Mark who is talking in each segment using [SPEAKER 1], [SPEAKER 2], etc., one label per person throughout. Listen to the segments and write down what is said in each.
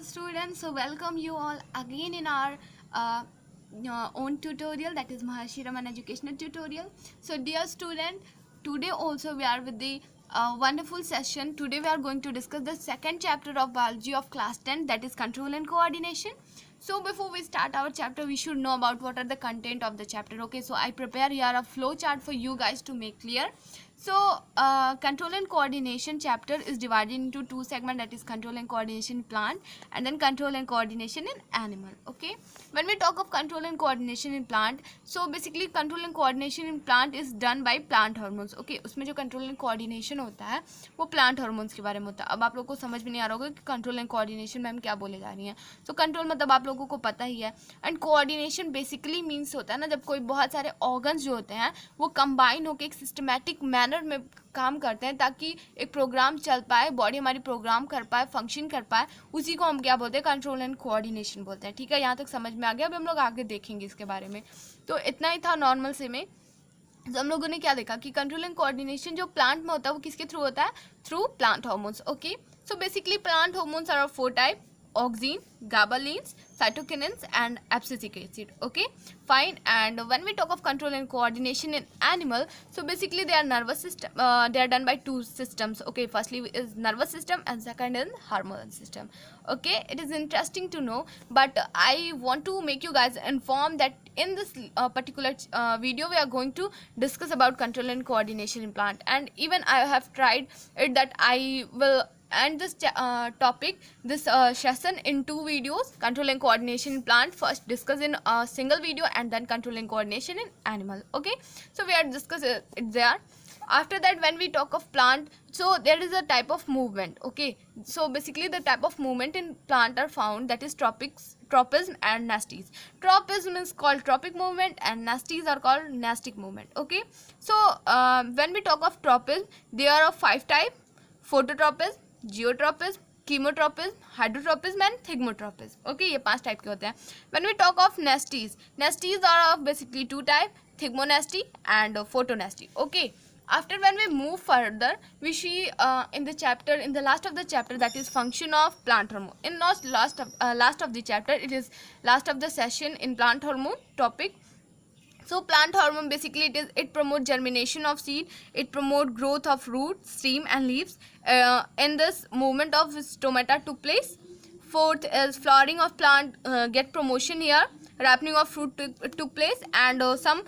[SPEAKER 1] students, so welcome you all again in our own tutorial, that is Maharshi Raman educational tutorial. So dear student, today also we are with the wonderful session. Today we are going to discuss the second chapter of biology of class 10, that is control and coordination. So before we start our chapter, we should know about what are the content of the chapter. Okay, so I prepare here a flow chart for you guys to make clear. So control and coordination chapter is divided into two segments, that is control and coordination in plant and then control and coordination in animal. Okay, when we talk of control and coordination in plant, so basically control and coordination in plant is done by plant hormones. Okay, उसमें जो control and coordination होता है वो plant hormones के बारे में होता है. अब आप लोगों को समझ में नहीं आ रहा होगा कि control and coordination में हम क्या बोले जा रही हैं. So control मतलब आप लोगों को पता ही है, and coordination basically means होता है ना जब कोई बहुत सारे organs जो होते हैं वो combine होकर एक systematic manner में काम करते हैं ताकि एक प्रोग्राम चल पाए, बॉडी हमारी प्रोग्राम कर पाए, फंक्शन कर पाए, उसी को हम क्या बोलते हैं, कंट्रोल एंड कोऑर्डिनेशन बोलते हैं. ठीक है, यहाँ तक समझ में आ गया. अब हम लोग आगे देखेंगे इसके बारे में. तो इतना ही था नॉर्मल से में. तो हम लोगों ने क्या देखा कि कंट्रोल एंड कोऑर्डिनेशन जो प्लांट में होता है वो किसके थ्रू होता है, through plant hormones. Okay, so basically plant hormones are of 4 type: auxin, gabbalines, cytokinins and abscisic acid. Okay, fine. And when we talk of control and coordination in animal, so basically they are nervous system, they are done by two systems. Okay, firstly is nervous system and second is hormone system. Okay, it is interesting to know, but I want to make you guys inform that in this particular video we are going to discuss about control and coordination in plant, and even I have tried it that I will and this topic, this session in 2 videos: control and coordination in plant first discuss in a single video, and then control and coordination in animal. Okay, so we are discussing it there. After that, when we talk of plant, so there is a type of movement. Okay, so basically the type of movement in plant are found, that is tropism and nasties. Tropism is called tropic movement and nasties are called nastic movement. Okay, so when we talk of tropism, there are of 5 types: phototropism, geotropism, chemotropism, hydrotropism and thigmotropism. Okay, ये 5 type के होते हैं. When we talk of nasties, nasties are of basically 2 type: thigmonasty and photonasty. Okay, after when we move further, we see in the chapter, in the last of the chapter, that is function of plant hormone. In last of the chapter, it is last of the session in plant hormone topic. So plant hormone basically it promotes germination of seed, it promotes growth of root, stem and leaves. In this movement of stomata took place. Fourth is flowering of plant get promotion here. Ripening of fruit took place, and some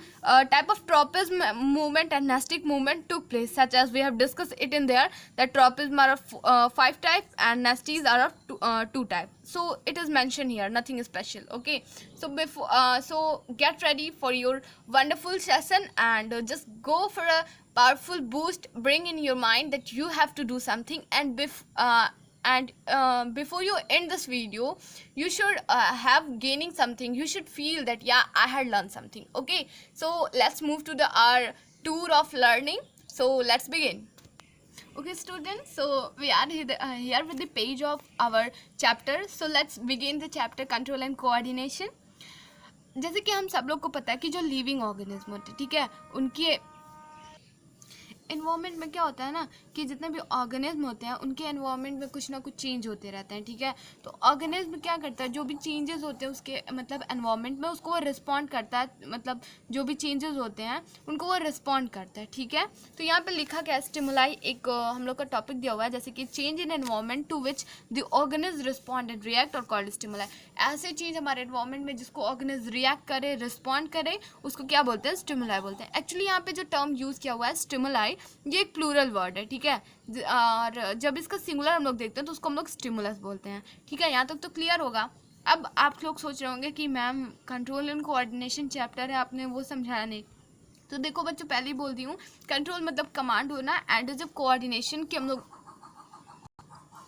[SPEAKER 1] type of tropism movement and nastic movement took place, such as we have discussed it in there, that tropism are of 5 types and nasties are of 2 types. So it is mentioned here, nothing special. Okay, so before so get ready for your wonderful session, and just go for a powerful boost. Bring in your mind that you have to do something, and before you end this video, you should have gaining something. You should feel that yeah, I had learned something. Okay, so let's move to our tour of learning. So let's begin. Okay students, so we are here with the page of our chapter. So let's begin the chapter control and coordination. जैसे कि हम सब लोग को पता है कि जो लिविंग ऑर्गेनिज्म होते हैं, ठीक है, उनके एनवायरनमेंट में क्या होता है ना कि जितने भी ऑर्गेनिज्म होते हैं उनके एनवायरनमेंट में कुछ ना कुछ चेंज होते रहते हैं. ठीक है, तो ऑर्गेनिज्म क्या करता है, जो भी चेंजेस होते हैं उसके मतलब एनवायरनमेंट में, उसको वो रिस्पॉन्ड करता है. मतलब जो भी चेंजेस होते हैं उनको वो रिस्पॉन्ड करता है. ठीक है, तो यहाँ पे लिखा क्या है, स्टिमुलाई एक हम लोग का टॉपिक दिया हुआ है, जैसे कि change in environment to which the organism respond and react और कॉल्ड स्टिमुलाई. ऐसे चेंज हमारे एनवायरनमेंट में जिसको ऑर्गेनिज्म रिएक्ट करे, रिस्पॉन्ड करे, उसको क्या बोलते हैं, स्टिमुलाई बोलते हैं. एक्चुअली यहाँ पे जो टर्म यूज़ किया हुआ है स्टिमुलाई, ये एक प्लूरल वर्ड है. ठीक है, और जब इसका सिंगुलर हम लोग देखते हैं तो उसको हम लोग स्टिमुलस बोलते हैं. ठीक है, यहाँ तक तो क्लियर होगा. अब आप लोग सोच रहे होंगे कि ma'am control and coordination chapter है, आपने वो समझाया नहीं. तो देखो बच्चों, पहले ही बोल दी हूँ, कंट्रोल मतलब कमांड होना, एंड जब कोऑर्डिनेशन की हम लोग,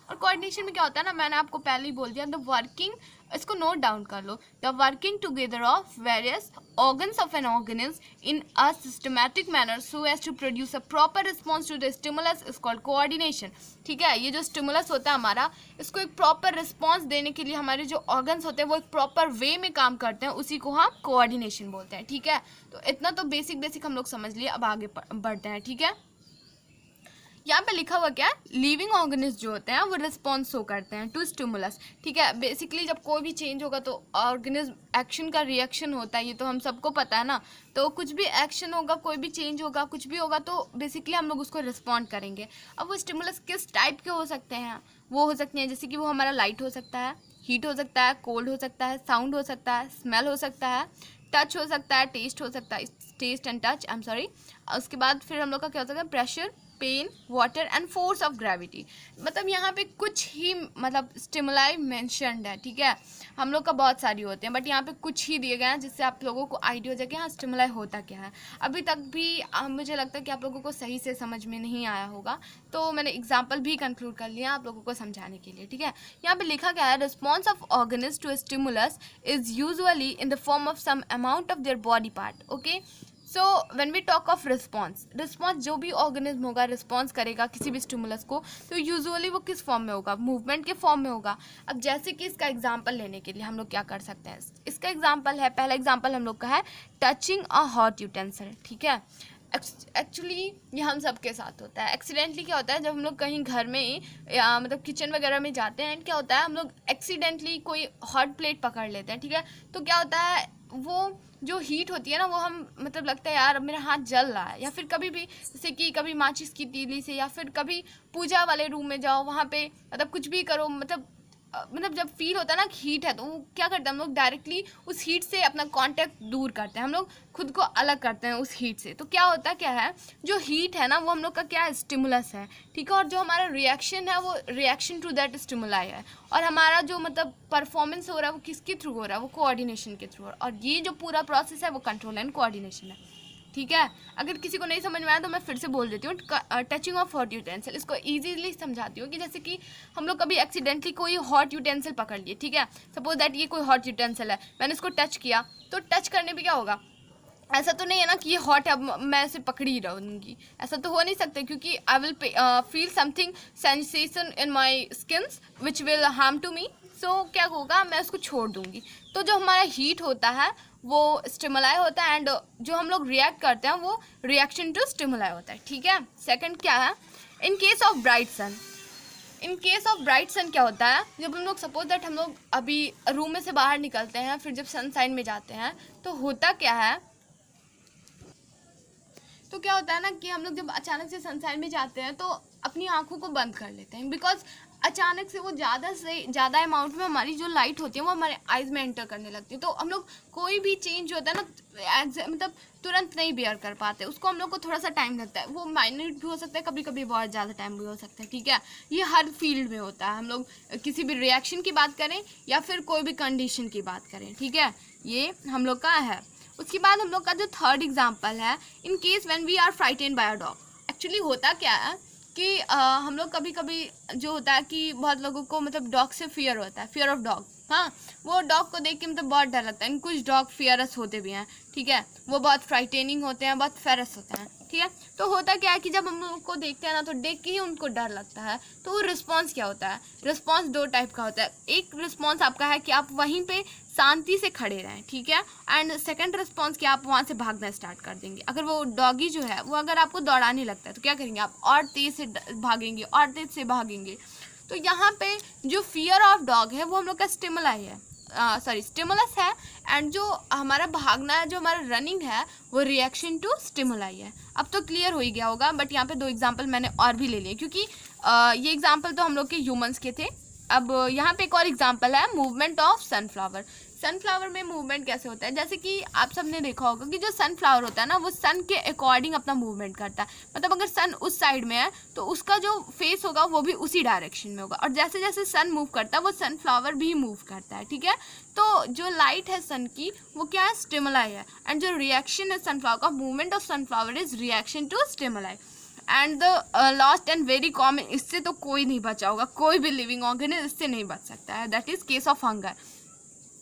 [SPEAKER 1] और कोऑर्डिनेशन में क्या होता है ना, मैंने आपको पहले ही बोल दिया, द वर्किंग, इसको नोट डाउन कर लो, the working together of various organs of an organism in a systematic manner so as to produce a proper response to the stimulus is called coordination. ठीक है, ये जो स्टिमुलस होता है हमारा, इसको एक प्रॉपर रिस्पॉन्स देने के लिए हमारे जो ऑर्गन्स होते हैं वो एक प्रॉपर वे में काम करते हैं, उसी को हम कोऑर्डिनेशन बोलते हैं. ठीक है, तो इतना तो बेसिक हम लोग समझ लिए. अब आगे बढ़ते हैं. ठीक है, यहाँ पे लिखा हुआ क्या है, लिविंग ऑर्गेनिज्म जो होते हैं वो रिस्पॉन्स शो करते हैं टू स्टिमुलस, ठीक है। बेसिकली जब कोई भी चेंज होगा तो ऑर्गेनिज्म एक्शन का रिएक्शन होता है, ये तो हम सबको पता है ना। तो कुछ भी एक्शन होगा, कोई भी चेंज होगा, कुछ भी होगा तो बेसिकली हम लोग उसको रिस्पॉन्ड करेंगे। अब वो स्टिमुलस किस टाइप के हो सकते हैं, वो हो सकते हैं जैसे कि वो हमारा लाइट हो सकता है, हीट हो सकता है, कोल्ड हो सकता है, साउंड हो सकता है, स्मेल हो सकता है, टच हो सकता है, टेस्ट हो सकता है, test and touch, I am sorry. उसके बाद फिर हम लोग का क्या हो सकता है, pressure, pain, water and force of gravity. मतलब यहाँ पे कुछ ही मतलब स्टिमुलाई मेंशन्ड है, ठीक है। हम लोग का बहुत सारी होते हैं बट यहाँ पे कुछ ही दिए गए हैं जिससे आप लोगों को आइडिया हो जाए कि हाँ स्टिमुलाई होता क्या है। अभी तक भी मुझे लगता है कि आप लोगों को सही से समझ में नहीं आया होगा, तो मैंने एग्जाम्पल भी कंक्लूड कर लिया आप लोगों को समझाने के लिए, ठीक है। यहाँ पे लिखा गया है, response of organism to stimulus is usually in the form of some amount of their body part, okay. So when we talk of response, जो भी ऑर्गेनिज्म होगा रिस्पॉन्स करेगा किसी भी स्टिमुलस को, तो यूजुअली वो किस फॉर्म में होगा, मूवमेंट के फॉर्म में होगा। अब जैसे कि इसका एग्जांपल लेने के लिए हम लोग क्या कर सकते हैं, इसका एग्जांपल है, पहला एग्जांपल हम लोग का है टचिंग अ हॉट यूटेंसिल, ठीक है। एक्चुअली ये हम सबके साथ होता है। एक्सीडेंटली क्या होता है, जब हम लोग कहीं घर में या मतलब किचन वगैरह में जाते हैं, क्या होता है हम लोग एक्सीडेंटली कोई हॉट प्लेट पकड़ लेते हैं, ठीक है। तो क्या होता है, वो जो हीट होती है ना, वो हम मतलब लगता है यार अब मेरा हाथ जल रहा है, या फिर कभी भी जैसे कि कभी माचिस की तीली से, या फिर कभी पूजा वाले रूम में जाओ, वहाँ पे मतलब कुछ भी करो, मतलब जब फील होता है ना हीट है, तो वो क्या करते हैं हम लोग डायरेक्टली उस हीट से अपना कांटेक्ट दूर करते हैं, हम लोग खुद को अलग करते हैं उस हीट से। तो क्या होता है, क्या है, जो हीट है ना वो हम लोग का क्या है, स्टिमुलस है, ठीक है। और जो हमारा रिएक्शन है वो रिएक्शन टू दैट स्टिमुलाई है। और हमारा जो मतलब परफॉर्मेंस हो रहा है वो किसके थ्रू हो रहा है, वो कोऑर्डिनेशन के थ्रू। और ये जो पूरा प्रोसेस है वो कंट्रोल एंड कोऑर्डिनेशन है, ठीक है। अगर किसी को नहीं समझ में आया तो मैं फिर से बोल देती हूँ, टचिंग ऑफ हॉट यूटेंसिल, इसको इजीली समझाती हूँ कि जैसे कि हम लोग कभी एक्सीडेंटली कोई हॉट यूटेंसिल पकड़ लिए, ठीक है। सपोज दैट ये कोई हॉट यूटेंसिल है, मैंने इसको टच किया, तो टच करने पे क्या होगा, ऐसा तो नहीं है ना कि ये हॉट है अब मैं इसे पकड़ ही रहूँगी, ऐसा तो हो नहीं सकता, क्योंकि I will feel something sensation in my skins which will harm to me. So क्या होगा, मैं उसको छोड़ दूँगी। तो जो हमारा हीट होता है वो स्टिमुलाई होता है, एंड जो हम लोग रिएक्ट करते हैं वो रिएक्शन टू स्टिमुलाई होता है, ठीक है। सेकंड क्या है, in case of bright sun, in case of bright sun क्या होता है, जब हम लोग सपोज दैट हम लोग अभी रूम में से बाहर निकलते हैं, फिर जब सनसाइन में जाते हैं, तो होता क्या है, तो क्या होता है ना कि हम लोग जब अचानक से सनसाइन में जाते हैं तो अपनी आंखों को बंद कर लेते हैं, बिकॉज अचानक से वो ज़्यादा से ज़्यादा अमाउंट में हमारी जो लाइट होती है वो हमारे आइज़ में एंटर करने लगती है। तो हम लोग कोई भी चेंज होता है ना मतलब तुरंत नहीं बेयर कर पाते, उसको हम लोग को थोड़ा सा टाइम लगता है। वो माइन्यूट भी हो सकता है, कभी कभी बहुत ज़्यादा टाइम भी हो सकता है, ठीक है। ये हर फील्ड में होता है, हम लोग किसी भी रिएक्शन की बात करें या फिर कोई भी कंडीशन की बात करें, ठीक है। ये हम लोग का है। उसके बाद हम लोग का जो थर्ड एग्जाम्पल है, in case when we are frightened by a dog. Actually होता क्या है कि हम लोग कभी कभी जो होता है कि बहुत लोगों को मतलब डॉग से फियर होता है, फियर ऑफ डॉग, हाँ। वो डॉग को देख के मतलब बहुत डर लगता है। कुछ डॉग फियरस होते भी हैं, ठीक है, वो बहुत फ्राइटेनिंग होते हैं, बहुत फेरस होते हैं, ठीक है। तो होता क्या है कि जब हम उनको देखते हैं ना तो देख के ही उनको डर लगता है। तो वो रिस्पॉन्स क्या होता है, रिस्पॉन्स दो टाइप का होता है। एक रिस्पॉन्स आपका है कि आप वहीं पे शांति से खड़े रहें, ठीक है। एंड सेकंड रिस्पॉन्स कि आप वहाँ से भागना स्टार्ट कर देंगे। अगर वो डॉगी जो है वो अगर आपको दौड़ाने लगता है तो क्या करेंगे आप, और तेज़ से भागेंगे, और तेज़ से भागेंगे। तो यहाँ पे जो फियर ऑफ डॉग है वो हम लोग का स्टिमुलाई है, स्टिमुलस है। एंड जो हमारा भागना है, जो हमारा रनिंग है, वो रिएक्शन टू स्टिमुलाई है। अब तो क्लियर हो ही गया होगा, बट यहाँ पे दो एग्जांपल मैंने और भी ले लिए, क्योंकि ये एग्जांपल तो हम लोग के ह्यूमंस के थे। अब यहाँ पे एक और एग्जांपल है, मूवमेंट ऑफ सनफ्लावर। सनफ्लावर में मूवमेंट कैसे होता है, जैसे कि आप सबने देखा होगा कि जो सनफ्लावर होता है ना वो सन के अकॉर्डिंग अपना मूवमेंट करता है। मतलब अगर सन उस साइड में है तो उसका जो फेस होगा वो भी उसी डायरेक्शन में होगा, और जैसे जैसे सन मूव करता है वो सनफ्लावर भी मूव करता है, ठीक है। तो जो लाइट है सन की वो क्या है, स्टिमुलाई है। एंड जो रिएक्शन है सनफ्लावर का, movement of sunflower is reaction to stimuli. And the last and very common, इससे तो कोई नहीं बचा होगा, कोई भी लिविंग ऑर्गेनिज्म इससे नहीं बच सकता है, that is case of hunger.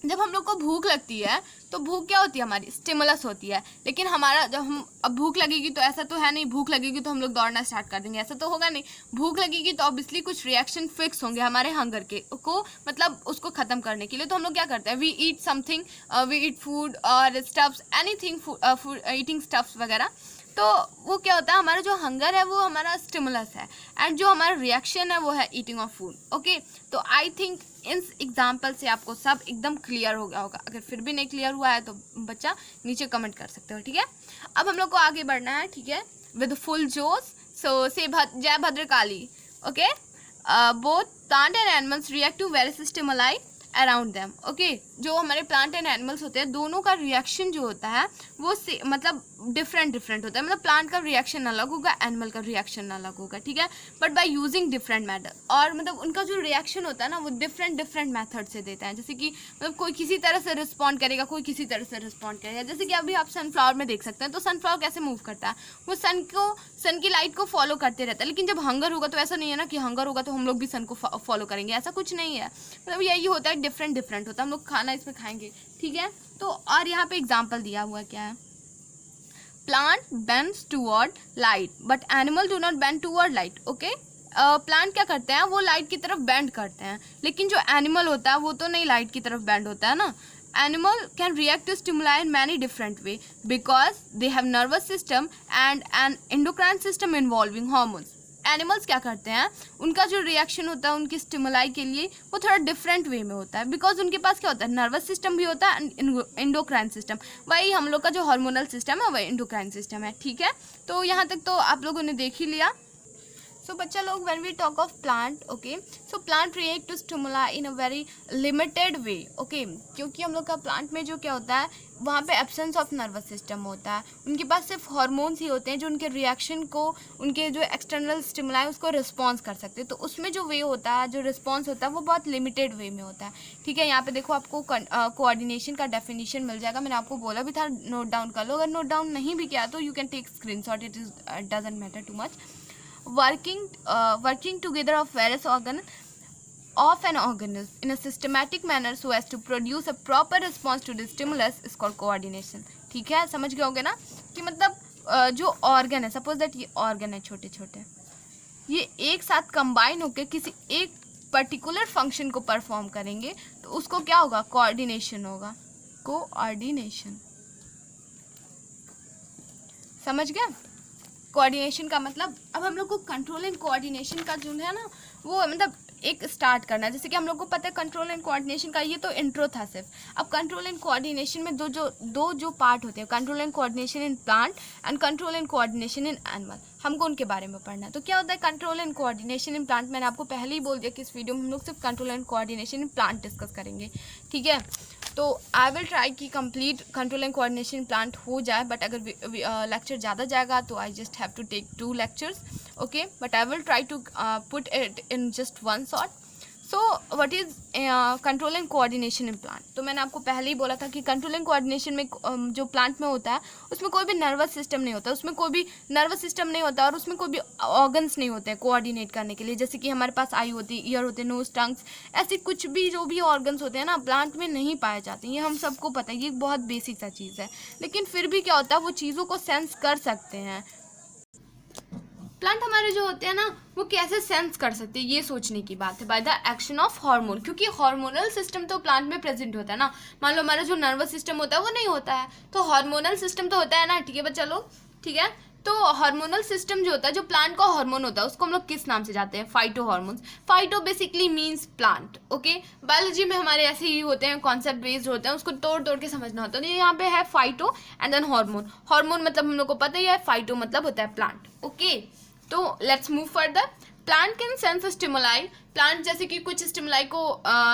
[SPEAKER 1] जब हम लोग को भूख लगती है तो भूख क्या होती है हमारी, स्टिमुलस होती है। लेकिन हमारा जब हम अब भूख लगेगी तो ऐसा तो है नहीं भूख लगेगी तो हम लोग दौड़ना स्टार्ट कर देंगे, ऐसा तो होगा नहीं। भूख लगेगी तो ऑब्वियसली कुछ रिएक्शन फिक्स होंगे हमारे हंगर के को मतलब उसको ख़त्म करने के लिए। तो हम लोग क्या करते हैं, we eat something, we eat food और स्टफ्स, एनीथिंग ईटिंग स्टफ्स वगैरह। तो वो क्या होता है, हमारा जो हंगर है वो हमारा स्टिमुलस है, एंड जो हमारा रिएक्शन है वो है ईटिंग ऑफ फूड। ओके, तो आई थिंक इन एग्जाम्पल से आपको सब एकदम क्लियर हो गया होगा। अगर फिर भी नहीं क्लियर हुआ है तो बच्चा नीचे कमेंट कर सकते हो, ठीक है। अब हम लोग को आगे बढ़ना है, ठीक है, विद फुल जोश। So say jai Bhadrakali. Okay, both plant and animals react to various stimuli around them. Okay, जो हमारे प्लांट एंड एनिमल्स होते हैं दोनों का रिएक्शन जो होता है वो मतलब डिफरेंट होता है। मतलब प्लांट का रिएक्शन अलग होगा, एनिमल का रिएक्शन अलग होगा, ठीक है, but by using different method. और मतलब उनका जो रिएक्शन होता है ना वो डिफरेंट मेथड से देता है। जैसे कि मतलब कोई किसी तरह से रिस्पॉन्ड करेगा, कोई किसी तरह से रिस्पॉन्ड करेगा। जैसे कि अभी आप सनफ्लावर में देख सकते हैं, तो सनफ्लावर कैसे मूव करता है, वो सन की लाइट को फॉलो करते रहता है। लेकिन जब हंगर होगा तो ऐसा नहीं है ना कि हंगर होगा तो हम लोग भी सन को फॉलो करेंगे, ऐसा कुछ नहीं है। मतलब यही होता है, डिफरेंट होता है। हम लोग खाना इसमें खाएंगे, ठीक है। तो और यहाँ पे एग्जाम्पल दिया हुआ क्या है, plant bends toward light but animal do not bend toward light. Okay, plant क्या करते हैं, वो लाइट की तरफ बेंड करते हैं, लेकिन जो एनिमल होता है वो तो नहीं लाइट की तरफ बेंड होता है ना। Animal can react to stimuli in many different way because they have nervous system and an endocrine system involving hormones. Animals क्या करते हैं, उनका जो रिएक्शन होता है उनकी स्टिमुलाई के लिए वो थोड़ा डिफरेंट वे में होता है, बिकॉज उनके पास क्या होता है, नर्वस सिस्टम भी होता है, एंडोक्राइन सिस्टम। वही हम लोग का जो हार्मोनल सिस्टम है वही एंडोक्राइन सिस्टम है, ठीक है। तो यहाँ तक तो आप लोगों ने देख ही लिया। सो बच्चा लोग, when we talk of plant, okay, so plant react to stimuli in a very limited way. Okay, क्योंकि हम लोग का प्लांट में जो क्या होता है वहाँ पे एब्सेंस ऑफ नर्वस सिस्टम होता है, उनके पास सिर्फ हार्मोन्स ही होते हैं जो उनके रिएक्शन को, उनके जो एक्सटर्नल स्टिमुला है उसको रिस्पॉन्स कर सकते हैं। तो उसमें जो वे होता है, जो रिस्पॉन्स होता है वो बहुत लिमिटेड वे में होता है, ठीक है। यहाँ पे देखो आपको कोऑर्डिनेशन का डेफिनेशन मिल जाएगा, मैंने आपको बोला भी था नोट डाउन कर लो। अगर नोट डाउन नहीं भी किया तो you can take screenshot, it is doesn't matter too much. working together of various organs of an organism in a systematic manner so as to produce a proper response to the stimulus is called coordination। ठीक है, समझ गए होंगे ना कि मतलब जो organ है, सपोज दैट ये ऑर्गन है छोटे छोटे, ये एक साथ कंबाइन होकर किसी एक पर्टिकुलर फंक्शन को परफॉर्म करेंगे तो उसको क्या होगा, कोऑर्डिनेशन होगा, कोऑर्डिनेशन। समझ गए कोऑर्डिनेशन का मतलब। अब हम लोग को कंट्रोल एंड कोऑर्डिनेशन का जो है ना वो मतलब एक स्टार्ट करना है। जैसे कि हम लोग को पता है कंट्रोल एंड कोऑर्डिनेशन का, ये तो इंट्रो था सिर्फ। अब कंट्रोल एंड कोऑर्डिनेशन में दो जो पार्ट होते हैं, control and coordination in plant and control and coordination in animal, हमको उनके बारे में पढ़ना है। तो क्या होता है control and coordination in plant, मैंने आपको पहले ही बोल दिया कि इस वीडियो में हम लोग सिर्फ control and coordination in plant discuss करेंगे, ठीक है। तो आई विल ट्राई कि complete control and coordination plant हो जाए, बट अगर लेक्चर ज़्यादा जाएगा तो I just have to take 2 lectures, okay, but I will try to put it in just one shot। So what is control and coordination in plant. तो मैंने आपको पहले ही बोला था कि कंट्रोल एंड कोऑर्डिनेशन में जो प्लांट में होता है उसमें कोई भी नर्वस सिस्टम नहीं होता, उसमें कोई भी नर्वस सिस्टम नहीं होता और उसमें कोई भी ऑर्गन्स नहीं होते हैं कोऑर्डिनेट करने के लिए। जैसे कि हमारे पास आई होती है, ईयर होते हैं, नोज, टंग्स, ऐसी कुछ भी जो भी ऑर्गन्स होते हैं ना प्लांट में नहीं पाए जाते। ये हम सबको पता है, ये बहुत बेसिक सा चीज़ है। लेकिन फिर भी क्या होता है, वो चीज़ों को सेंस कर सकते हैं। प्लांट हमारे जो होते हैं ना वो कैसे सेंस कर सकते हैं, ये सोचने की बात है, by the action of hormone. क्योंकि हार्मोनल सिस्टम तो प्लांट में प्रेजेंट होता है ना। मान लो हमारा जो नर्वस सिस्टम होता है वो नहीं होता है, तो हार्मोनल सिस्टम तो होता है ना, ठीक है बच्चा लोग, ठीक है। तो हार्मोनल सिस्टम जो होता है, जो प्लांट का हार्मोन होता है उसको हम लोग किस नाम से जाते हैं, phyto hormones. Phyto basically means plant, okay. Biology में हमारे ऐसे ही होते हैं, कॉन्सेप्ट बेस्ड होते हैं, उसको तोड़ के समझना होता है। तो यहाँ पे है phyto and then hormone. Hormone मतलब हम लोग को पता ही है, फाइटो मतलब होता है प्लांट, ओके। तो let's move further. Plant can sense stimuli. Plant जैसे कि कुछ स्टिमुलाई को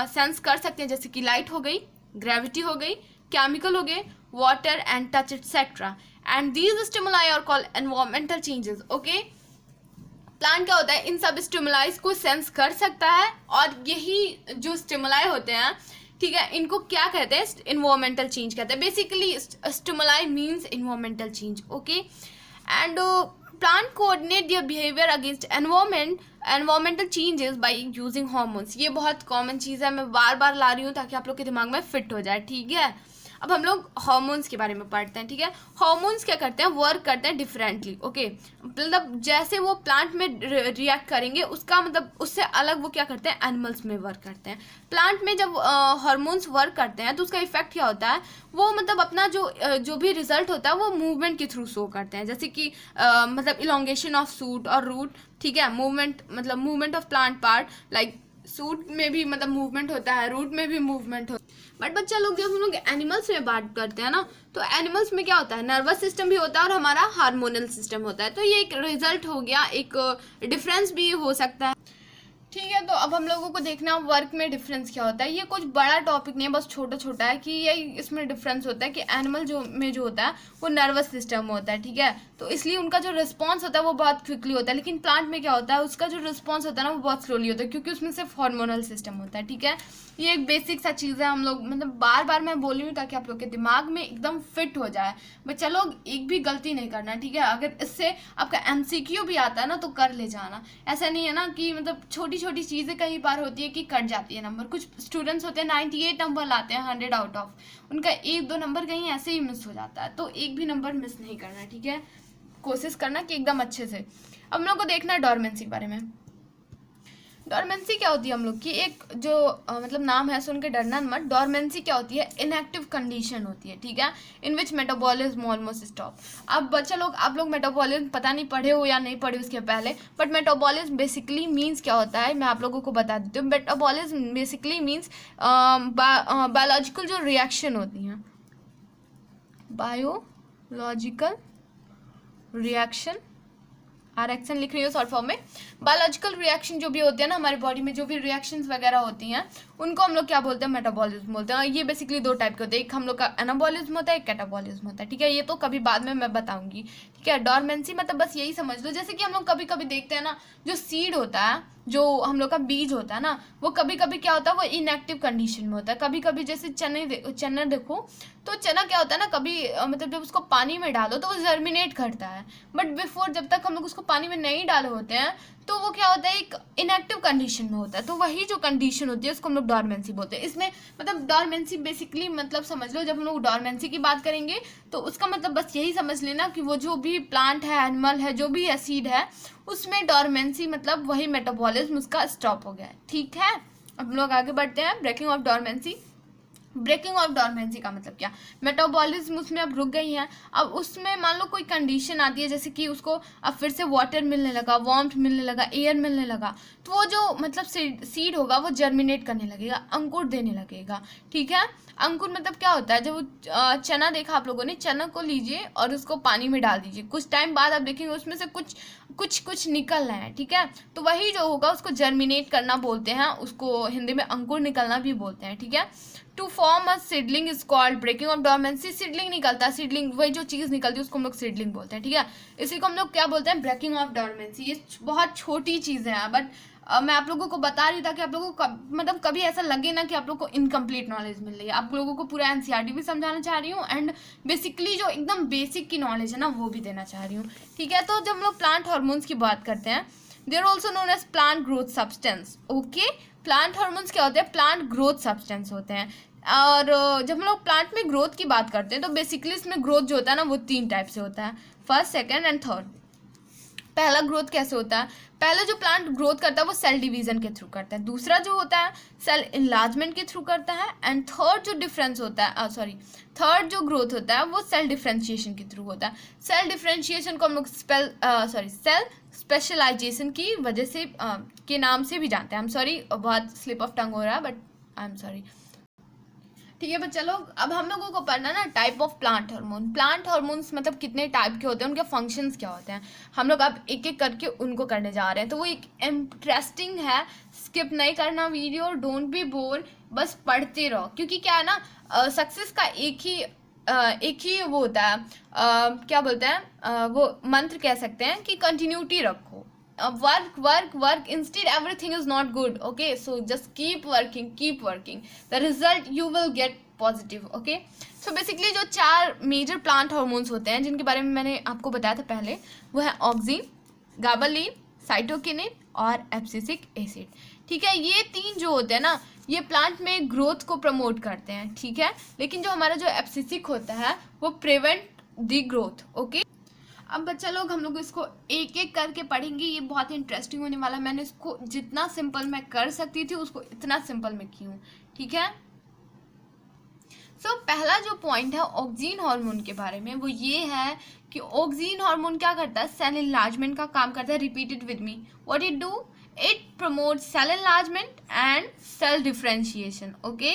[SPEAKER 1] सेंस कर सकते हैं, जैसे कि लाइट हो गई, ग्रेविटी हो गई, केमिकल हो गए, water and touch etcetera, and these stimuli are called environmental changes, okay. Plant क्या होता है, इन सब स्टिमुलाईज को सेंस कर सकता है, और यही जो स्टिमुलाई होते हैं, ठीक है, इनको क्या कहते हैं, एनवायरमेंटल चेंज कहते हैं। Basically stimuli means environmental change, okay. And plant coordinate their behaviour against environmental changes by using hormones. ये बहुत कॉमन चीज़ है, मैं बार बार ला रही हूँ ताकि आप लोग के दिमाग में फिट हो जाए, ठीक है। अब हम लोग हार्मोन्स के बारे में पढ़ते हैं, ठीक है। हार्मोन्स क्या करते हैं, वर्क करते हैं डिफरेंटली, ओके। मतलब जैसे वो प्लांट में रिएक्ट करेंगे उसका मतलब उससे अलग वो क्या करते हैं, एनिमल्स में वर्क करते हैं। प्लांट में जब हार्मोन्स वर्क करते हैं तो उसका इफेक्ट क्या होता है, वो मतलब अपना जो भी रिजल्ट होता है वो मूवमेंट के थ्रू शो करते हैं, जैसे कि मतलब इलोंगेशन ऑफ सूट और रूट, ठीक है। मूवमेंट मतलब movement of plant part, like suit में भी मतलब मूवमेंट होता है, रूट में भी मूवमेंट होता है। बट बच्चा लोग जब हम लोग एनिमल्स में बात करते हैं ना, तो एनिमल्स में क्या होता है, नर्वस सिस्टम भी होता है और हमारा हार्मोनल सिस्टम होता है। तो ये एक रिजल्ट हो गया, एक डिफरेंस भी हो सकता है, ठीक है। तो अब हम लोगों को देखना वर्क में डिफरेंस क्या होता है। ये कुछ बड़ा टॉपिक नहीं है, बस छोटा छोटा है कि ये इसमें डिफरेंस होता है कि एनिमल जो होता है वो नर्वस सिस्टम होता है, ठीक है। तो इसलिए उनका जो रिस्पॉन्स होता है वो बहुत क्विकली होता है, लेकिन प्लांट में क्या होता है, उसका जो रिस्पॉन्स होता है ना वो बहुत स्लोली होता है, क्योंकि उसमें सिर्फ हार्मोनल सिस्टम होता है, ठीक है। ये एक बेसिक सा चीज़ है, हम लोग मतलब बार बार मैं बोल रही हूँ ताकि आप लोग के दिमाग में एकदम फिट हो जाए। बच्चा लोग एक भी गलती नहीं करना, ठीक है। अगर इससे आपका MCQ भी आता है ना तो कर ले जाना। ऐसा नहीं है ना कि मतलब छोटी छोटी चीज़ें कई बार होती है कि कट जाती है नंबर। कुछ स्टूडेंट्स होते हैं 98 नंबर लाते हैं 100 आउट ऑफ, उनका 1-2 नंबर कहीं ऐसे ही मिस हो जाता है। तो एक भी नंबर मिस नहीं करना, ठीक है। कोशिश करना कि एकदम अच्छे से। अब हम लोग को देखना है डोरमेंसी के बारे में। डोरमेंसी क्या होती है हम लोग की, एक जो मतलब नाम है सुन के डरना मत। डोरमेंसी क्या होती है, इनएक्टिव कंडीशन होती है, ठीक है, इन विच मेटाबॉलिज्म ऑलमोस्ट स्टॉप। अब बच्चा लोग आप लोग मेटाबॉलिज्म पता नहीं पढ़े हो या नहीं पढ़े उसके पहले, बट मेटाबॉलिज्म बेसिकली मीन्स क्या होता है मैं आप लोगों को बता देती हूँ। मेटाबॉलिज्म बेसिकली मीन्स बायोलॉजिकल जो रिएक्शन होती हैं, बायोलॉजिकल रिएक्शन, RXN लिख रही हो शॉर्ट फॉर्म में। बायोलॉजिकल रिएक्शन जो भी होते हैं ना हमारी बॉडी में, जो भी रिएक्शंस वगैरह होती हैं उनको हम लोग क्या बोलते हैं, मेटाबॉलिज्म बोलते हैं। ये बेसिकली 2 टाइप के होते हैं, एक हम लोग का एनाबॉलिज्म होता है, एक कैटाबॉलिज्म होता है, ठीक है। ये तो कभी बाद में मैं बताऊंगी, ठीक है। डोरमेंसी मतलब बस यही समझ लो, जैसे कि हम लोग कभी कभी देखते हैं ना, जो सीड होता है, जो हम लोग का बीज होता है ना, वो कभी कभी क्या होता है, वो इनएक्टिव कंडीशन में होता है। कभी कभी जैसे चना देखो, तो चना क्या होता है ना, कभी मतलब जब उसको पानी में डालो तो वो जर्मिनेट करता है, बट बिफोर जब तक हम लोग उसको पानी में नहीं डाले होते हैं तो वो क्या होता है, एक इनएक्टिव कंडीशन में होता है। तो वही जो कंडीशन होती है उसको हम लोग डोरमेंसी बोलते हैं। इसमें मतलब डोरमेंसी बेसिकली मतलब समझ लो, जब हम लोग डोरमेंसी की बात करेंगे तो उसका मतलब बस यही समझ लेना कि वो जो भी प्लांट है, एनिमल है, जो भी एसिड है, उसमें डोरमेंसी मतलब वही मेटाबॉलिज्म उसका स्टॉप हो गया है, ठीक है। अब हम लोग आगे बढ़ते हैं, breaking of dormancy. Breaking of dormancy का मतलब क्या, मेटाबॉलिज्म उसमें अब रुक गई है। अब उसमें मान लो कोई कंडीशन आती है, जैसे कि उसको अब फिर से वाटर मिलने लगा, वार्मथ मिलने लगा, एयर मिलने लगा, तो वो जो मतलब सीड होगा वो जर्मिनेट करने लगेगा, अंकुर देने लगेगा, ठीक है। अंकुर मतलब क्या होता है, जब चना देखा आप लोगों ने, चना को लीजिए और उसको पानी में डाल दीजिए, कुछ टाइम बाद आप देखेंगे उसमें से कुछ निकल रहा है, ठीक है। तो वही जो होगा उसको जर्मिनेट करना बोलते हैं, उसको हिंदी में अंकुर निकलना भी बोलते हैं, ठीक है। To form a seedling is called breaking of dormancy. Seedling निकलता है, सीडलिंग वही जो चीज़ निकलती है उसको हम लोग सीडलिंग बोलते हैं, ठीक है। इसी को हम लोग क्या बोलते हैं, ब्रेकिंग ऑफ डोरमेंसी। ये बहुत छोटी चीज़ें हैं, बट मैं आप लोगों को बता रही था कि आप लोगों को मतलब कभी ऐसा लगे ना कि आप लोग को इनकम्प्लीट नॉलेज मिल रही है। आप लोगों को पूरा NCERT भी समझाना चाह रही हूँ एंड बेसिकली जो एकदम बेसिक की नॉलेज है ना वो भी देना चाह रही हूँ, ठीक है। तो जब हम लोग प्लांट हार्मोन्स की बात करते हैं, they are also known as plant growth substance, okay. Plant hormones क्या होते हैं, प्लांट ग्रोथ सब्सटेंस होते हैं। और जब हम लोग प्लांट में ग्रोथ की बात करते हैं तो बेसिकली इसमें ग्रोथ जो होता है ना वो 3 टाइप से होता है, फर्स्ट, सेकंड एंड थर्ड। पहला ग्रोथ कैसे होता है, पहले जो प्लांट ग्रोथ करता है वो सेल डिवीजन के थ्रू करता है, दूसरा जो होता है सेल इनलार्जमेंट के थ्रू करता है, एंड थर्ड जो डिफरेंस होता है थर्ड जो ग्रोथ होता है वो सेल डिफरेंशिएशन के थ्रू होता है। सेल डिफरेंशिएशन को हम लोग सेल स्पेशलाइजेशन की वजह से के नाम से भी जानते हैं। बहुत स्लिप ऑफ टंग हो रहा है, बट आई एम सॉरी, ठीक है। बच्चा लोग अब हम लोगों को पढ़ना ना type of plant hormone. Plant hormones मतलब कितने टाइप के होते हैं, उनके फंक्शंस क्या होते हैं, हम लोग अब एक एक करके उनको करने जा रहे हैं। तो वो एक इंटरेस्टिंग है, स्किप नहीं करना वीडियो, डोंट बी बोर, बस पढ़ते रहो, क्योंकि क्या है ना सक्सेस का एक ही वो होता है, क्या बोलते हैं वो मंत्र कह सकते हैं कि कंटिन्यूटी रखो, work instead everything is not good, okay, so just keep working, the result you will get positive, okay। so basically जो 4 मेजर प्लांट हार्मोन्स होते हैं जिनके बारे में मैंने आपको बताया था पहले, वो है ऑक्सिन, गाबालिन, साइटोकिनिन और एब्सिसिक एसिड, ठीक है। ये 3 जो होते हैं ना ये प्लांट में ग्रोथ को प्रमोट करते हैं, ठीक है। लेकिन जो हमारा जो एब्सिसिक होता है वो प्रिवेंट द ग्रोथ, ओके। अब बच्चा लोग हम लोग इसको एक एक करके पढ़ेंगे, ये बहुत ही इंटरेस्टिंग होने वाला है। मैंने इसको जितना सिंपल मैं कर सकती थी उसको इतना सिंपल मैं की हूँ, ठीक है। पहला जो पॉइंट है ऑक्सीन हार्मोन के बारे में, वो ये है कि ऑक्सीन हार्मोन क्या करता है, सेल इनलार्जमेंट का काम करता है। Repeat it with me, what it do, it promote cell enlargement and cell differentiation, okay,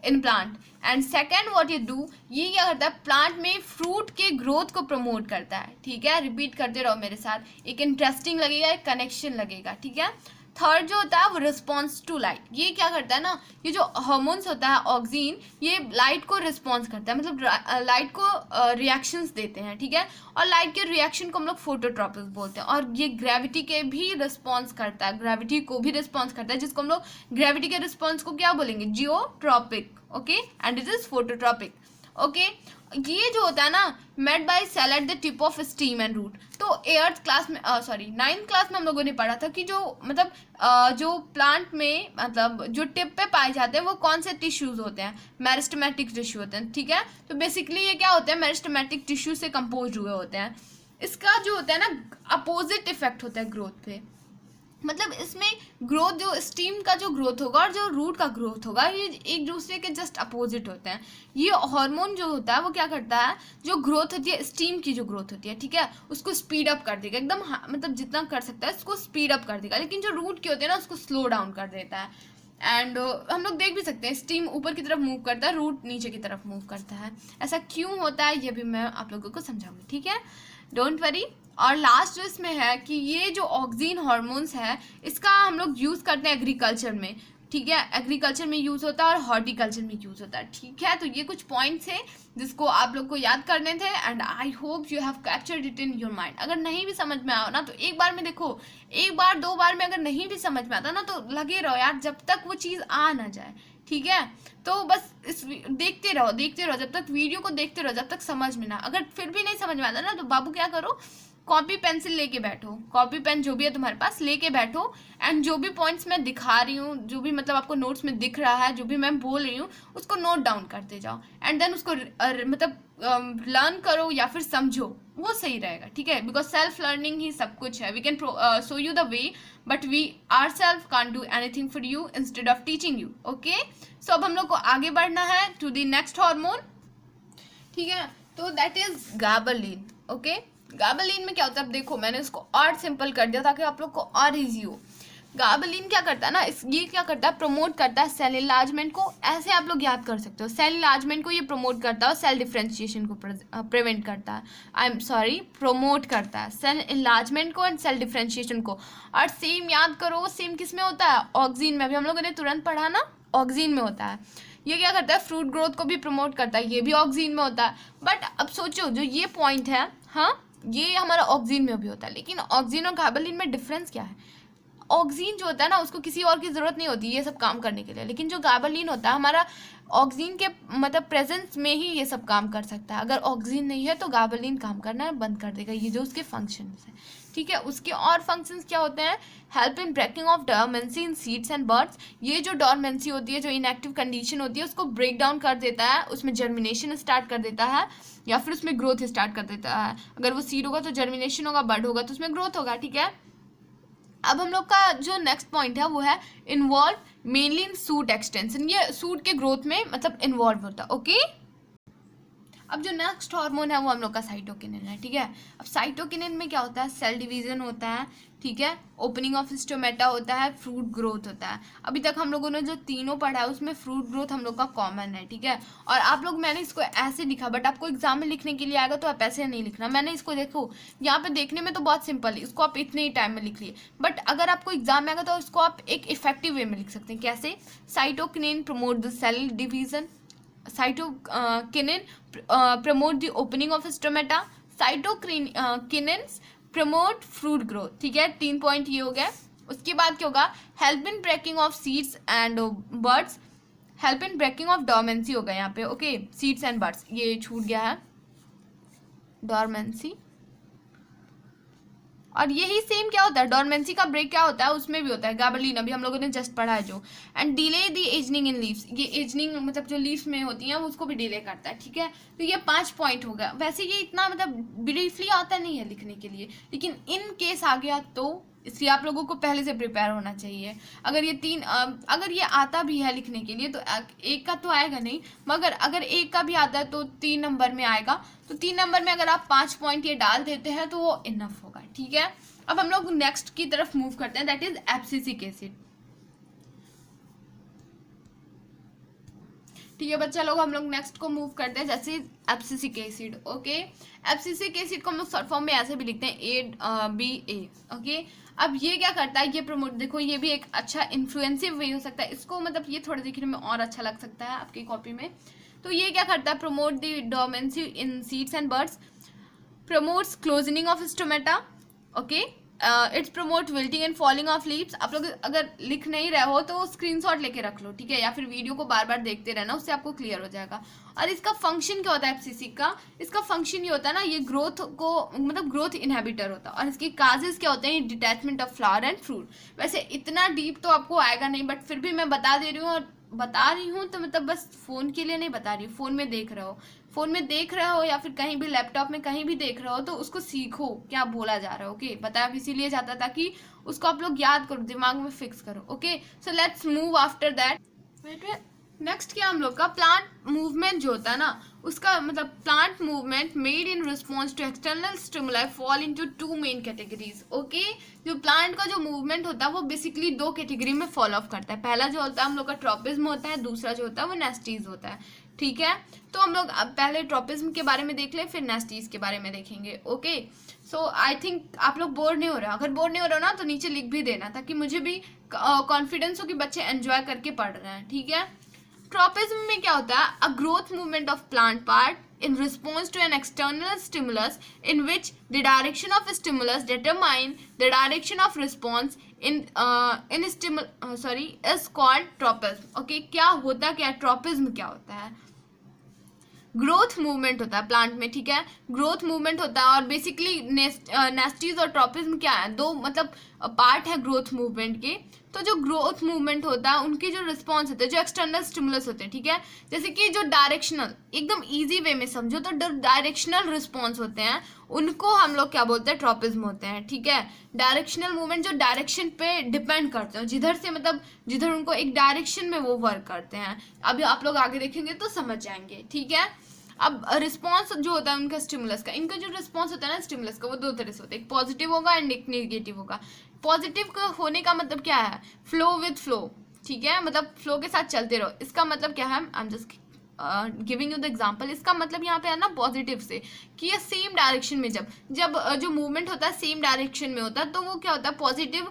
[SPEAKER 1] in plant. And second what it do, ये क्या करता है, प्लांट में फ्रूट के ग्रोथ को प्रमोट करता है, ठीक है। रिपीट करते रहो मेरे साथ, एक इंटरेस्टिंग लगेगा, एक कनेक्शन लगेगा, ठीक है। थर्ड जो होता है वो रिस्पॉन्स टू लाइट, ये क्या करता है ना, ये जो हार्मोन्स होता है ऑक्सीन, ये लाइट को रिस्पॉन्स करता है, मतलब लाइट को रिएक्शंस देते हैं, ठीक है। और लाइट के रिएक्शन को हम लोग फोटोट्रॉपिक बोलते हैं। और ये ग्रेविटी के भी रिस्पॉन्स करता है, ग्रेविटी को भी रिस्पॉन्स करता है, जिसको हम लोग ग्रेविटी के रिस्पॉन्स को क्या बोलेंगे, geotropic, okay, and it is phototropic, okay. ये जो होता है ना, made by cell at the tip of stem and root. तो 8th क्लास में, सॉरी 9th क्लास में हम लोगों ने पढ़ा था कि जो मतलब जो प्लांट में मतलब जो टिप पे पाए जाते हैं वो कौन से टिश्यूज होते हैं, मेरिस्टेमेटिक टिश्यू होते हैं, ठीक है। तो बेसिकली ये क्या होते हैं, मेरिस्टेमेटिक टिश्यू से कंपोज हुए होते हैं। इसका जो होता है ना अपोजिट इफेक्ट होता है ग्रोथ पे, मतलब इसमें ग्रोथ जो स्टीम का जो ग्रोथ होगा और जो रूट का ग्रोथ होगा ये एक दूसरे के जस्ट अपोजिट होते हैं। ये हार्मोन जो होता है वो क्या करता है, जो ग्रोथ होती है स्टीम की जो ग्रोथ होती है, ठीक है, उसको स्पीड अप कर देगा एकदम, मतलब जितना कर सकता है उसको स्पीड अप कर देगा। लेकिन जो रूट की होती है ना उसको स्लो डाउन कर देता है। एंड हम लोग देख भी सकते हैं स्टीम ऊपर की तरफ मूव करता है, रूट नीचे की तरफ मूव करता है। ऐसा क्यों होता है ये भी मैं आप लोगों को समझाऊंगी, ठीक है, डोंट वरी। और लास्ट जो इसमें है कि ये जो ऑक्सीन हार्मोन्स है इसका हम लोग यूज़ करते हैं एग्रीकल्चर में, ठीक है, एग्रीकल्चर में यूज़ होता है और हॉर्टिकल्चर में यूज़ होता है, ठीक है। तो ये कुछ पॉइंट्स हैं जिसको आप लोग को याद करने थे and I hope you have captured it in your mind. अगर नहीं भी समझ में आओ ना तो एक बार में देखो, एक बार दो बार में अगर नहीं भी समझ में आता ना तो लगे रहो यार जब तक वो चीज़ आ ना जाए, ठीक है। तो बस इस देखते रहो जब तक वीडियो को देखते रहो जब तक समझ में ना। अगर फिर भी नहीं समझ में आता ना तो बाबू क्या करो, कॉपी पेंसिल लेके बैठो, कॉपी पेन जो भी है तुम्हारे पास लेके बैठो एंड जो भी पॉइंट्स मैं दिखा रही हूँ, जो भी मतलब आपको नोट्स में दिख रहा है, जो भी मैं बोल रही हूँ उसको नोट डाउन करते जाओ एंड देन उसको मतलब लर्न करो या फिर समझो, वो सही रहेगा, ठीक है। बिकॉज सेल्फ लर्निंग ही सब कुछ है। We can show you the way but we are self can't do anything for you instead of teaching you, okay. So अब हम लोग को आगे बढ़ना है टू द नेक्स्ट हार्मोन, ठीक है। तो दैट इज गाबरलिन, ओके। गाबरलिन में क्या होता है, अब देखो मैंने इसको और सिंपल कर दिया ताकि आप लोग को और इजी हो। गाबरलिन क्या करता है ना, ये क्या करता है, प्रमोट करता है सेल इनलार्जमेंट को। ऐसे आप लोग याद कर सकते हो, सेल इनलार्जमेंट को ये प्रमोट करता है और सेल डिफरेंशिएशन को प्रिवेंट करता है, प्रमोट करता है सेल इनलार्जमेंट को एंड सेल डिफरेंशिएशन को। और सेम याद करो, सेम किस में होता है, ऑक्सीन में। अभी हम लोगों ने तुरंत पढ़ा ना, ऑक्सीन में होता है। ये क्या करता है, फ्रूट ग्रोथ को भी प्रमोट करता है, ये भी ऑक्सीन में होता है। बट अब सोचो जो ये पॉइंट है, हाँ, ये हमारा ऑक्सीन में भी होता है, लेकिन ऑक्सीन और गाबरलिन में डिफरेंस क्या है। ऑक्सीन जो होता है ना उसको किसी और की ज़रूरत नहीं होती ये सब काम करने के लिए, लेकिन जो गाबरलिन होता है हमारा ऑक्सीन के मतलब प्रेजेंस में ही ये सब काम कर सकता है। अगर ऑक्सीन नहीं है तो गाबरलिन काम करना बंद कर देगा, ये जो उसके फंक्शंस हैं, ठीक है। उसके और फंक्शंस क्या होते हैं, help in breaking of dormancy in seeds and birds. ये जो डॉर्मेंसी होती है, जो इनएक्टिव कंडीशन होती है, उसको ब्रेक डाउन कर देता है, उसमें जर्मिनेशन स्टार्ट कर देता है या फिर उसमें ग्रोथ स्टार्ट कर देता है। अगर वो सीड होगा तो जर्मिनेशन होगा, बर्ड होगा तो उसमें ग्रोथ होगा, ठीक है। अब हम लोग का जो नेक्स्ट पॉइंट है वो है इन्वॉल्व मेनली इन सूट एक्सटेंशन। ये सूट के ग्रोथ में मतलब इन्वॉल्व होता है, ओके। अब जो नेक्स्ट हार्मोन है वो हम लोग का साइटोकिनिन है, ठीक है। अब साइटोकिनिन में क्या होता है, सेल डिवीजन होता है, ठीक है, ओपनिंग ऑफ स्टोमेटा होता है, फ्रूट ग्रोथ होता है। अभी तक हम लोगों ने जो तीनों पढ़ा है उसमें फ्रूट ग्रोथ हम लोग का कॉमन है, ठीक है। और आप लोग, मैंने इसको ऐसे लिखा बट आपको एग्जाम में लिखने के लिए आएगा तो आप ऐसे नहीं लिखना। मैंने इसको देखो यहाँ पे देखने में तो बहुत सिंपल है, इसको आप इतने ही टाइम में लिख लिए, बट अगर आपको एग्जाम में आएगा तो इसको आप एक इफेक्टिव वे में लिख सकते हैं। कैसे, cytokinin promote the cell division, cytokinin promote the opening of stomata, cytokinins promote fruit growth, ठीक है। 3 पॉइंट ये हो गया। उसके बाद क्या होगा, help in breaking of seeds and birds, help in breaking of dormancy होगा यहाँ पे, ओके। सीड्स एंड बर्ड्स ये छूट गया है, डॉर्मेंसी। और यही सेम क्या होता है, डॉर्मेंसी का ब्रेक क्या होता है, उसमें भी होता है, गैबरलिन अभी हम लोगों ने जस्ट पढ़ा है जो। And delay the ageing in leaves, ये एजनिंग मतलब जो लीव्स में होती हैं उसको भी डिले करता है, ठीक है। तो ये 5 पॉइंट हो गया। वैसे ये इतना मतलब ब्रीफली आता नहीं है लिखने के लिए, लेकिन इन केस आ गया तो इसलिए आप लोगों को पहले से प्रिपेयर होना चाहिए। अगर ये अगर ये आता भी है लिखने के लिए तो एक का तो आएगा नहीं, मगर अगर एक का भी आता है तो 3 नंबर में आएगा। तो 3 नंबर में अगर आप 5 पॉइंट ये डाल देते हैं तो वो इनफ होगा, ठीक है। अब हम लोग नेक्स्ट की तरफ मूव करते हैं, दैट इज एब्सिसिक एसिड। ठीक है बच्चा लोग, हम लोग नेक्स्ट को मूव करते हैं, जैसे abscisic acid. Okay, abscisic acid को हम लोग शॉर्ट फॉर्म में ऐसे भी लिखते हैं ABA। ओके, अब ये क्या करता है, ये प्रमोट, देखो ये भी एक अच्छा इन्फ्लुएंसिव वे हो सकता है, इसको मतलब ये थोड़ा देखने में और अच्छा लग सकता है आपकी कॉपी में। तो ये क्या करता है, promote the dormancy in seeds and birds, promotes closing of stomata. Okay, it's promote wilting and falling of leaves. आप लोग अगर लिख नहीं रहे हो तो स्क्रीनशॉट लेके रख लो, ठीक है, या फिर वीडियो को बार बार देखते रहना, उससे आपको क्लियर हो जाएगा। और इसका फंक्शन क्या होता है एफसीसी का, इसका फंक्शन ये होता है ना, ये ग्रोथ को मतलब ग्रोथ इनहिबिटर होता है। और इसके काजेस क्या होते हैं, detachment of flower and fruit. वैसे इतना डीप तो आपको आएगा नहीं, बट फिर भी मैं बता दे रही हूँ, और बता रही हूँ तो मतलब बस फोन के लिए नहीं बता रही हूँ, फोन में देख रहे हो या फिर कहीं भी लैपटॉप में कहीं भी देख रहे हो तो उसको सीखो क्या बोला जा रहा है। ओके, बताया इसीलिए जाता था कि उसको आप लोग याद करो, दिमाग में फिक्स करो। Okay, so let's move after that. Next क्या हम लोग का प्लांट मूवमेंट जो होता है ना, उसका मतलब plant movement made in response to external stimuli fall into 2 main categories. Okay, जो प्लांट का जो मूवमेंट होता है वो बेसिकली 2 कैटेगरी में फॉलो ऑफ करता है। पहला जो होता है हम लोग का ट्रॉपिज्म होता है, दूसरा जो होता है वो नेस्टीज होता है, ठीक है। तो हम लोग अब पहले ट्रॉपिज्म के बारे में देख लें, फिर नेस्टीज के बारे में देखेंगे। ओके, सो आई थिंक आप लोग बोर नहीं हो रहे हो, अगर बोर नहीं हो रहे हो ना तो नीचे लिख भी देना, ताकि मुझे भी कॉन्फिडेंस हो कि बच्चे एंजॉय करके पढ़ रहे हैं, ठीक है। ट्रॉपिज्म में क्या होता है, a growth movement of plant part in response to an external stimulus in which the direction of stimulus determine the direction of response is called tropism. Okay, क्या होता क्या है, ट्रॉपिज्म क्या होता है, ग्रोथ मूवमेंट होता है प्लांट में, ठीक है, ग्रोथ मूवमेंट होता है। और बेसिकली नेस्टीज और ट्रॉपिज्म क्या है, 2 मतलब पार्ट है ग्रोथ मूवमेंट के। तो जो ग्रोथ मूवमेंट होता है उनके जो रिस्पॉन्स होते हैं, जो एक्सटर्नल स्टिमुलस होते हैं, ठीक है, जैसे कि जो डायरेक्शनल, एकदम इजी वे में समझो तो डायरेक्शनल रिस्पॉन्स होते हैं, उनको हम लोग क्या बोलते हैं, ट्रॉपिज्म होते हैं, ठीक है। डायरेक्शनल मूवमेंट जो डायरेक्शन पे डिपेंड करते हैं, जिधर से मतलब जिधर उनको एक डायरेक्शन में वो वर्क करते हैं। अभी आप लोग आगे देखेंगे तो समझ जाएंगे, ठीक है। अब रिस्पॉन्स जो होता है उनका स्टिमुलस का, इनका जो रिस्पॉन्स होता है ना स्टिमुलस का, वो 2 तरह से होता है, एक पॉजिटिव होगा एंड एक नेगेटिव होगा। पॉजिटिव होने का मतलब क्या है, फ्लो विद फ्लो, ठीक है, मतलब फ्लो के साथ चलते रहो। इसका मतलब क्या है, I am just giving you the example. इसका मतलब यहाँ पे है ना पॉजिटिव से, कि ये सेम डायरेक्शन में जब जो मूवमेंट होता है सेम डायरेक्शन में होता है तो वो क्या होता है, पॉजिटिव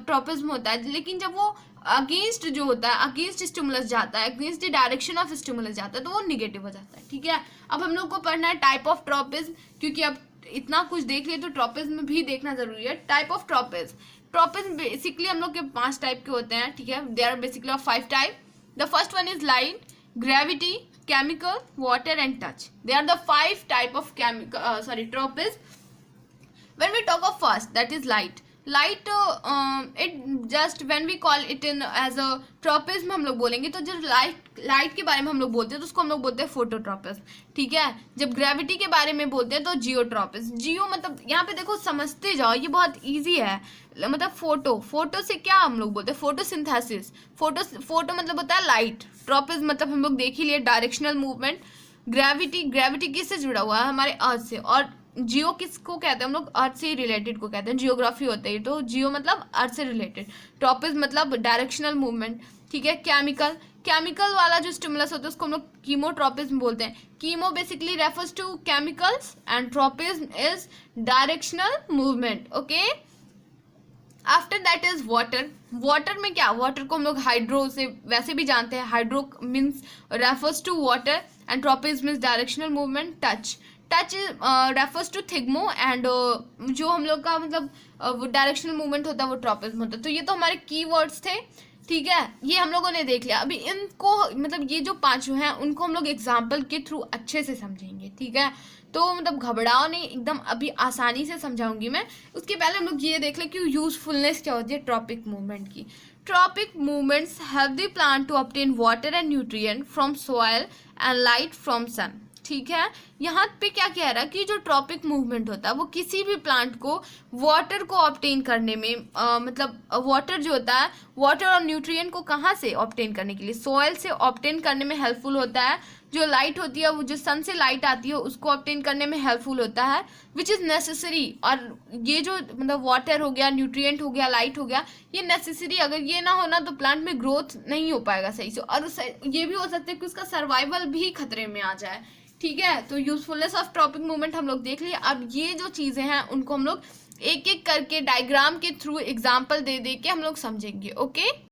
[SPEAKER 1] ट्रॉपिज्म होता है। लेकिन जब वो अगेंस्ट जो होता है, अगेंस्ट स्टिमुलस जाता है, against the direction of stimulus जाता है, तो वो निगेटिव हो जाता है, ठीक है। अब हम लोग को पढ़ना है टाइप ऑफ ट्रॉपिज्म, क्योंकि अब इतना कुछ देख लिए तो ट्रॉपिज्म भी देखना जरूरी है। टाइप ऑफ ट्रॉपिज्म बेसिकली हम लोग के 5 टाइप के होते हैं, ठीक है, they are basically of 5 type. The first one is light, gravity, chemical, water and touch. They are the 5 type of tropism. When we talk of first, that is light. Light it just when we call it in as a tropism हम लोग बोलेंगे, तो जब light के बारे में हम लोग बोलते हैं तो उसको हम लोग बोलते हैं फोटोट्रोपिज्म, ठीक है। जब ग्रेविटी के बारे में बोलते हैं तो जियोट्रोपिज्म। जियो मतलब यहाँ पे देखो समझते जाओ, ये बहुत इजी है, मतलब फोटो से क्या हम लोग बोलते हैं, फोटोसिंथेसिस। फोटो मतलब होता है लाइट, ट्रॉपिज्म मतलब हम लोग देख ही लिए डायरेक्शनल मूवमेंट। ग्रेविटी किससे जुड़ा हुआ है, हमारे अर्थ से। और जियो किसको कहते हैं हम लोग, अर्थ से रिलेटेड को कहते हैं, जियोग्राफी होता है तो जियो मतलब अर्थ से रिलेटेड, ट्रॉपिज्म मतलब डायरेक्शनल मूवमेंट, ठीक है। केमिकल वाला जो स्टिमुलस होता है उसको हम लोग कीमोट्रोपिज्म बोलते हैं। Chemo basically refers to chemicals and tropism is directional movement, okay. After that is water में क्या, वाटर को हम लोग हाइड्रो से वैसे भी जानते हैं, hydro means refers to water and tropism means directional movement. Touch refers to thigmo and जो हम लोग का मतलब वो डायरेक्शनल मूवमेंट होता है वो ट्रॉपिज्म होता है। तो ये तो हमारे की वर्ड्स थे। ठीक है, ये हम लोगों ने देख लिया। अभी इनको मतलब ये जो पांचों हैं उनको हम लोग एग्जाम्पल के थ्रू अच्छे से समझेंगे, ठीक है। तो मतलब घबराओ नहीं, एकदम अभी आसानी से समझाऊंगी मैं। उसके पहले हम लोग ये देख लें कि यूजफुलनेस क्या होती है ट्रॉपिक मूवमेंट की। Tropic movements help the plant to obtain water and nutrient from soil and light from sun, ठीक है। यहाँ पे क्या कह रहा है कि जो ट्रॉपिक मूवमेंट होता है वो किसी भी प्लांट को वाटर को ऑब्टेन करने में मतलब वाटर जो होता है, वाटर और न्यूट्रिएंट को कहाँ से ऑब्टेन करने के लिए, सॉइल से ऑब्टेन करने में हेल्पफुल होता है। जो लाइट होती है वो जो सन से लाइट आती है उसको ऑब्टेन करने में हेल्पफुल होता है, विच इज़ नेसेसरी। और ये जो मतलब वाटर हो गया, न्यूट्रिएंट हो गया, लाइट हो गया, ये नेसेसरी, अगर ये ना होना तो प्लांट में ग्रोथ नहीं हो पाएगा सही से, और ये भी हो सकता है कि उसका सर्वाइवल भी खतरे में आ जाए, ठीक है। तो यूजफुलनेस ऑफ ट्रॉपिक मूवमेंट हम लोग देख लिए। अब ये जो चीज़ें हैं उनको हम लोग एक एक करके डायग्राम के थ्रू एग्जाम्पल दे दे के हम लोग समझेंगे, ओके।